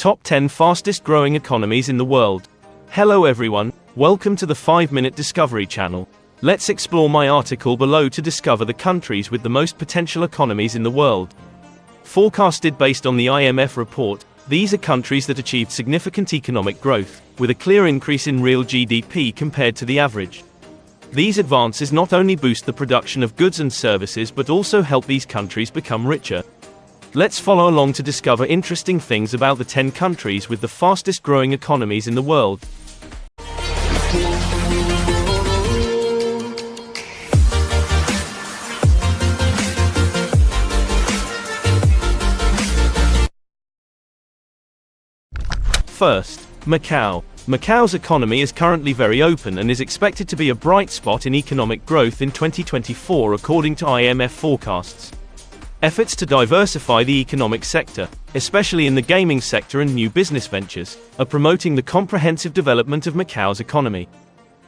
Top 10 Fastest Growing Economies in the World. Hello everyone, welcome to the 5-Minute Discovery channel. Let's explore my article below to discover the countries with the most potential economies in the world. Forecasted based on the IMF report, these are countries that achieved significant economic growth, with a clear increase in real GDP compared to the average. These advances not only boost the production of goods and services but also help these countries become richer. Let's follow along to discover interesting things about the 10 countries with the fastest growing economies in the world. First, Macau. Macau's economy is currently very open and is expected to be a bright spot in economic growth in 2024 according to IMF forecasts. Efforts to diversify the economic sector, especially in the gaming sector and new business ventures, are promoting the comprehensive development of Macau's economy.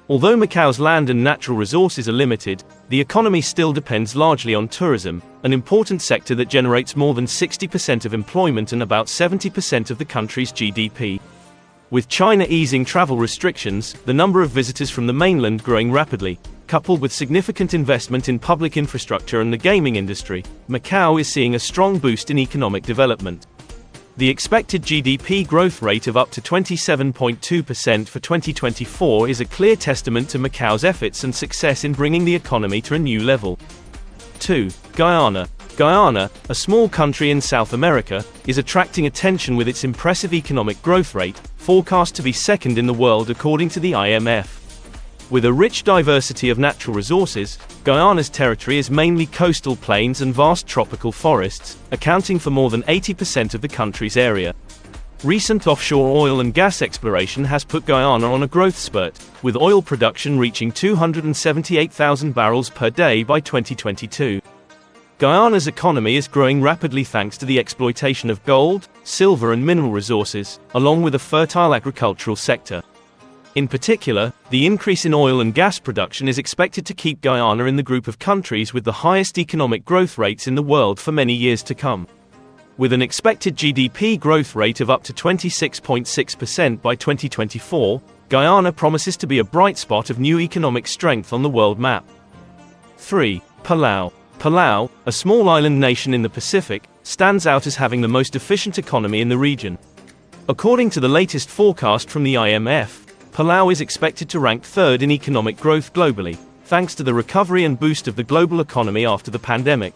Although Macau's land and natural resources are limited, the economy still depends largely on tourism, an important sector that generates more than 60% of employment and about 70% of the country's GDP. With China easing travel restrictions, the number of visitors from the mainland growing rapidly, coupled with significant investment in public infrastructure and the gaming industry, Macau is seeing a strong boost in economic development. The expected GDP growth rate of up to 27.2% for 2024 is a clear testament to Macau's efforts and success in bringing the economy to a new level. 2. Guyana. Guyana, a small country in South America, is attracting attention with its impressive economic growth rate, forecast to be second in the world according to the IMF. With a rich diversity of natural resources, Guyana's territory is mainly coastal plains and vast tropical forests, accounting for more than 80% of the country's area. Recent offshore oil and gas exploration has put Guyana on a growth spurt, with oil production reaching 278,000 barrels per day by 2022. Guyana's economy is growing rapidly thanks to the exploitation of gold, silver and mineral resources, along with a fertile agricultural sector. In particular, the increase in oil and gas production is expected to keep Guyana in the group of countries with the highest economic growth rates in the world for many years to come. With an expected GDP growth rate of up to 26.6% by 2024, Guyana promises to be a bright spot of new economic strength on the world map. 3. Palau. Palau, a small island nation in the Pacific, stands out as having the most efficient economy in the region. According to the latest forecast from the IMF, Palau is expected to rank third in economic growth globally, thanks to the recovery and boost of the global economy after the pandemic.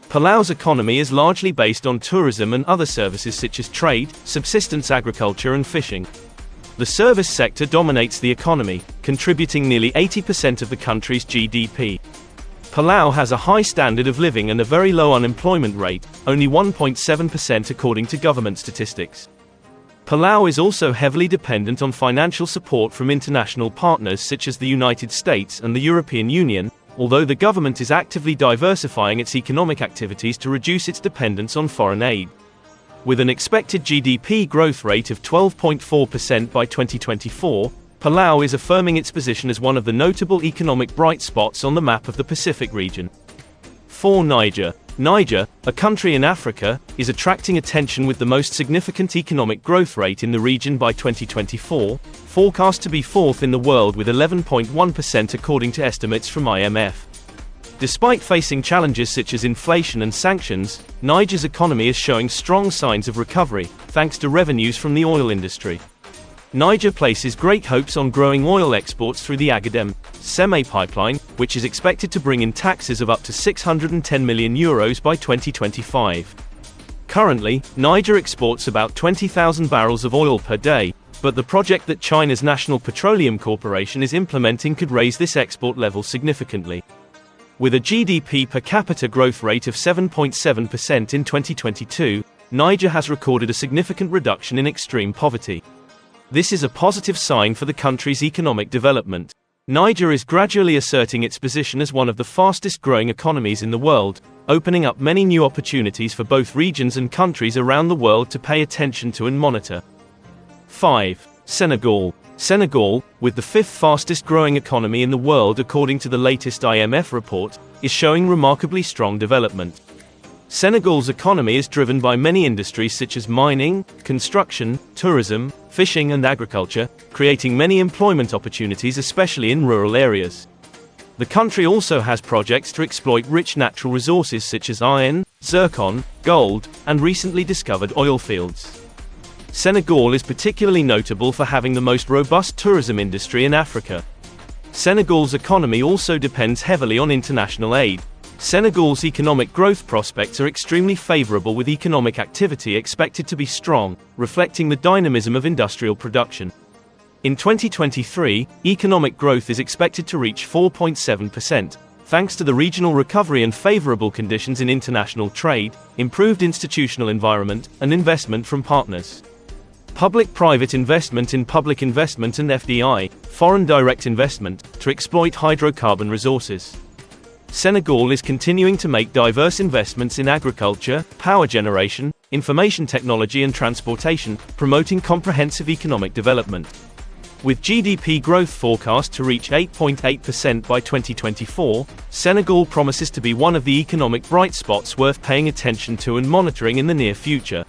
Palau's economy is largely based on tourism and other services such as trade, subsistence agriculture and fishing. The service sector dominates the economy, contributing nearly 80% of the country's GDP. Palau has a high standard of living and a very low unemployment rate, only 1.7% according to government statistics. Palau is also heavily dependent on financial support from international partners such as the United States and the European Union, although the government is actively diversifying its economic activities to reduce its dependence on foreign aid. With an expected GDP growth rate of 12.4% by 2024, Palau is affirming its position as one of the notable economic bright spots on the map of the Pacific region. 4. Niger. Niger, a country in Africa, is attracting attention with the most significant economic growth rate in the region by 2024, forecast to be fourth in the world with 11.1% according to estimates from IMF. Despite facing challenges such as inflation and sanctions, Niger's economy is showing strong signs of recovery, thanks to revenues from the oil industry. Niger places great hopes on growing oil exports through the Agadem-Seme pipeline, which is expected to bring in taxes of up to €610 million by 2025. Currently, Niger exports about 20,000 barrels of oil per day, but the project that China's National Petroleum Corporation is implementing could raise this export level significantly. With a GDP per capita growth rate of 7.7% in 2022, Niger has recorded a significant reduction in extreme poverty. This is a positive sign for the country's economic development. Niger is gradually asserting its position as one of the fastest growing economies in the world, opening up many new opportunities for both regions and countries around the world to pay attention to and monitor. 5. Senegal. Senegal, with the fifth fastest growing economy in the world according to the latest IMF report, is showing remarkably strong development. Senegal's economy is driven by many industries such as mining, construction, tourism, fishing and agriculture, creating many employment opportunities especially in rural areas. The country also has projects to exploit rich natural resources such as iron, zircon, gold, and recently discovered oil fields. Senegal is particularly notable for having the most robust tourism industry in Africa. Senegal's economy also depends heavily on international aid. Senegal's economic growth prospects are extremely favorable with economic activity expected to be strong, reflecting the dynamism of industrial production. In 2023, economic growth is expected to reach 4.7%, thanks to the regional recovery and favorable conditions in international trade, improved institutional environment, and investment from partners. Public-private investment in public investment and FDI, foreign direct investment, to exploit hydrocarbon resources. Senegal is continuing to make diverse investments in agriculture, power generation, information technology and transportation, promoting comprehensive economic development. With GDP growth forecast to reach 8.8% by 2024, Senegal promises to be one of the economic bright spots worth paying attention to and monitoring in the near future.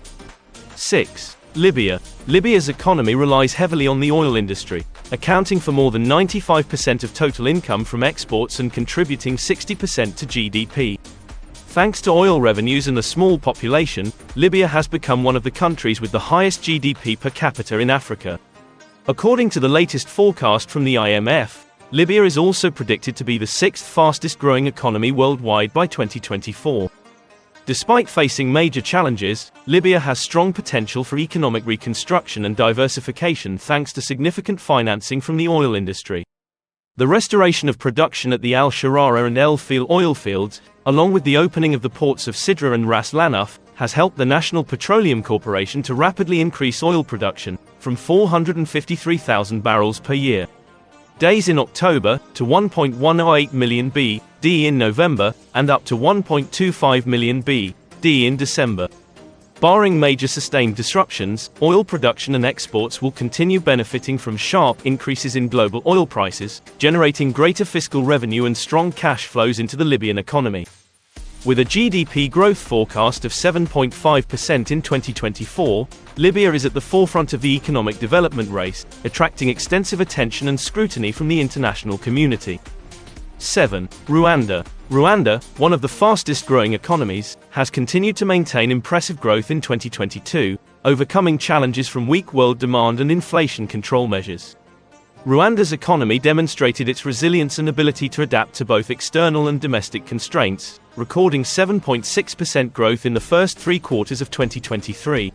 6. Libya. Libya's economy relies heavily on the oil industry, accounting for more than 95% of total income from exports and contributing 60% to GDP. Thanks to oil revenues and a small population, Libya has become one of the countries with the highest GDP per capita in Africa. According to the latest forecast from the IMF, Libya is also predicted to be the sixth fastest growing economy worldwide by 2024. Despite facing major challenges, Libya has strong potential for economic reconstruction and diversification thanks to significant financing from the oil industry. The restoration of production at the Al Sharara and El Feel oil fields, along with the opening of the ports of Sidra and Ras Lanuf, has helped the National Petroleum Corporation to rapidly increase oil production, from 453,000 barrels per year. Days in October, to 1.108 million b/d in November, and up to 1.25 million b/d in December. Barring major sustained disruptions, oil production and exports will continue benefiting from sharp increases in global oil prices, generating greater fiscal revenue and strong cash flows into the Libyan economy. With a GDP growth forecast of 7.5% in 2024, Libya is at the forefront of the economic development race, attracting extensive attention and scrutiny from the international community. 7. Rwanda. Rwanda, one of the fastest growing economies, has continued to maintain impressive growth in 2022, overcoming challenges from weak world demand and inflation control measures. Rwanda's economy demonstrated its resilience and ability to adapt to both external and domestic constraints, recording 7.6% growth in the first 3 quarters of 2023.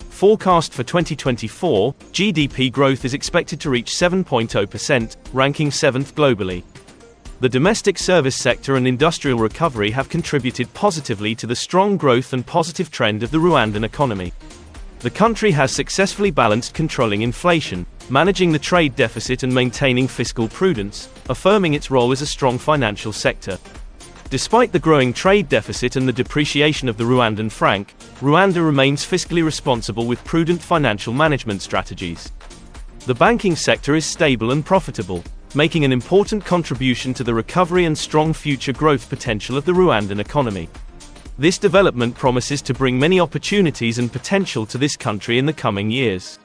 Forecast for 2024, GDP growth is expected to reach 7.0%, ranking 7th globally. The domestic service sector and industrial recovery have contributed positively to the strong growth and positive trend of the Rwandan economy. The country has successfully balanced controlling inflation, managing the trade deficit and maintaining fiscal prudence, affirming its role as a strong financial sector. Despite the growing trade deficit and the depreciation of the Rwandan franc, Rwanda remains fiscally responsible with prudent financial management strategies. The banking sector is stable and profitable, making an important contribution to the recovery and strong future growth potential of the Rwandan economy. This development promises to bring many opportunities and potential to this country in the coming years.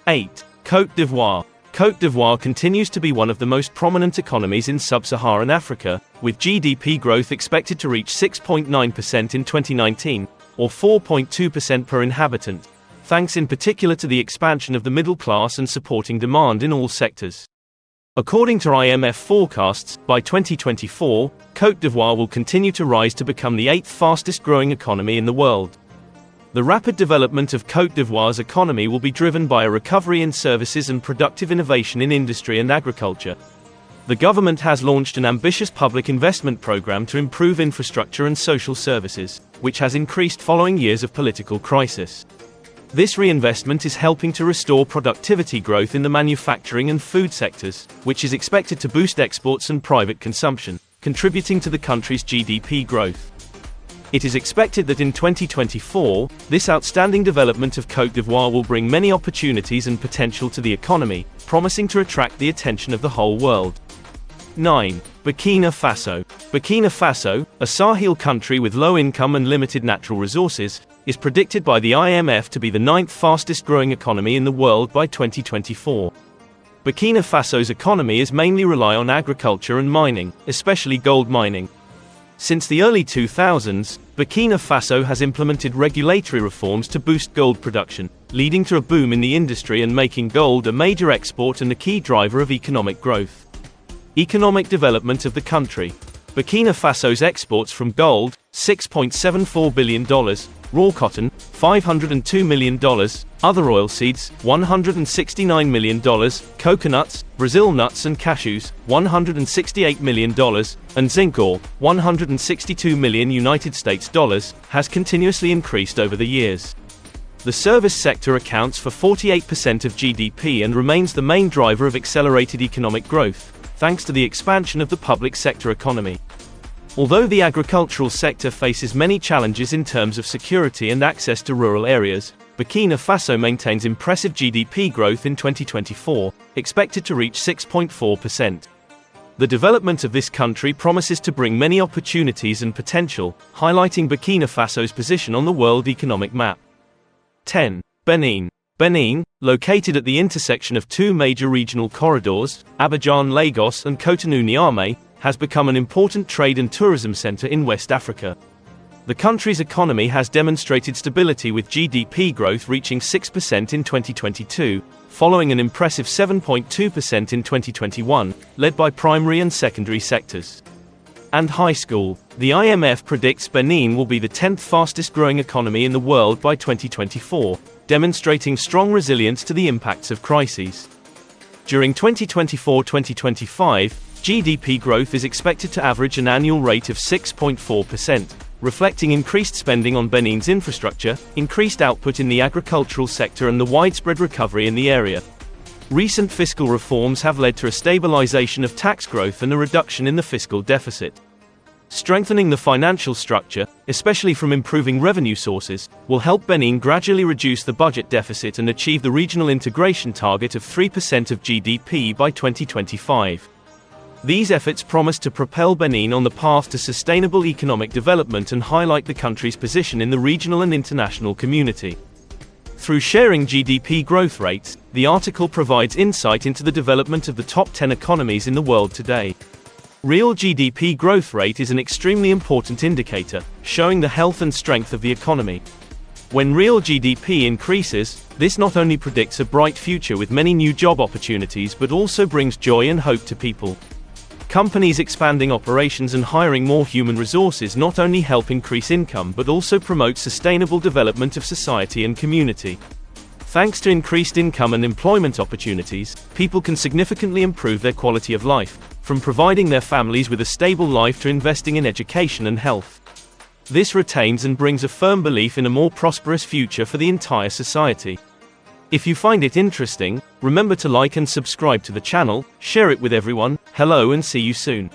8. Côte d'Ivoire. Côte d'Ivoire continues to be one of the most prominent economies in sub-Saharan Africa, with GDP growth expected to reach 6.9% in 2019, or 4.2% per inhabitant, thanks in particular to the expansion of the middle class and supporting demand in all sectors. According to IMF forecasts, by 2024, Côte d'Ivoire will continue to rise to become the 8th fastest growing economy in the world. The rapid development of Côte d'Ivoire's economy will be driven by a recovery in services and productive innovation in industry and agriculture. The government has launched an ambitious public investment program to improve infrastructure and social services, which has increased following years of political crisis. This reinvestment is helping to restore productivity growth in the manufacturing and food sectors, which is expected to boost exports and private consumption, contributing to the country's GDP growth. It is expected that in 2024, this outstanding development of Côte d'Ivoire will bring many opportunities and potential to the economy, promising to attract the attention of the whole world. 9. Burkina Faso. Burkina Faso, a Sahel country with low income and limited natural resources, is predicted by the IMF to be the 9th fastest growing economy in the world by 2024. Burkina Faso's economy is mainly rely on agriculture and mining, especially gold mining. Since the early 2000s, Burkina Faso has implemented regulatory reforms to boost gold production, leading to a boom in the industry and making gold a major export and a key driver of economic growth. Economic development of the country. Burkina Faso's exports from gold, $6.74 billion, raw cotton, $502 million, other oilseeds, $169 million, coconuts, Brazil nuts and cashews, $168 million, and zinc ore, $162 million United States dollars, has continuously increased over the years. The service sector accounts for 48% of GDP and remains the main driver of accelerated economic growth, thanks to the expansion of the public sector economy. Although the agricultural sector faces many challenges in terms of security and access to rural areas, Burkina Faso maintains impressive GDP growth in 2024, expected to reach 6.4%. The development of this country promises to bring many opportunities and potential, highlighting Burkina Faso's position on the world economic map. 10. Benin. Benin, located at the intersection of two major regional corridors, Abidjan-Lagos and Cotonou-Niamey, has become an important trade and tourism center in West Africa. The country's economy has demonstrated stability with GDP growth reaching 6% in 2022, following an impressive 7.2% in 2021, led by primary and secondary sectors. And high school. The IMF predicts Benin will be the 10th fastest growing economy in the world by 2024, demonstrating strong resilience to the impacts of crises. During 2024-2025, GDP growth is expected to average an annual rate of 6.4%, reflecting increased spending on Benin's infrastructure, increased output in the agricultural sector and the widespread recovery in the area. Recent fiscal reforms have led to a stabilization of tax growth and a reduction in the fiscal deficit. Strengthening the financial structure, especially from improving revenue sources, will help Benin gradually reduce the budget deficit and achieve the regional integration target of 3% of GDP by 2025. These efforts promise to propel Benin on the path to sustainable economic development and highlight the country's position in the regional and international community. Through sharing GDP growth rates, the article provides insight into the development of the top 10 economies in the world today. Real GDP growth rate is an extremely important indicator, showing the health and strength of the economy. When real GDP increases, this not only predicts a bright future with many new job opportunities but also brings joy and hope to people. Companies expanding operations and hiring more human resources not only help increase income but also promote sustainable development of society and community. Thanks to increased income and employment opportunities, people can significantly improve their quality of life, from providing their families with a stable life to investing in education and health. This retains and brings a firm belief in a more prosperous future for the entire society. If you find it interesting, remember to like and subscribe to the channel, share it with everyone. Hello and see you soon.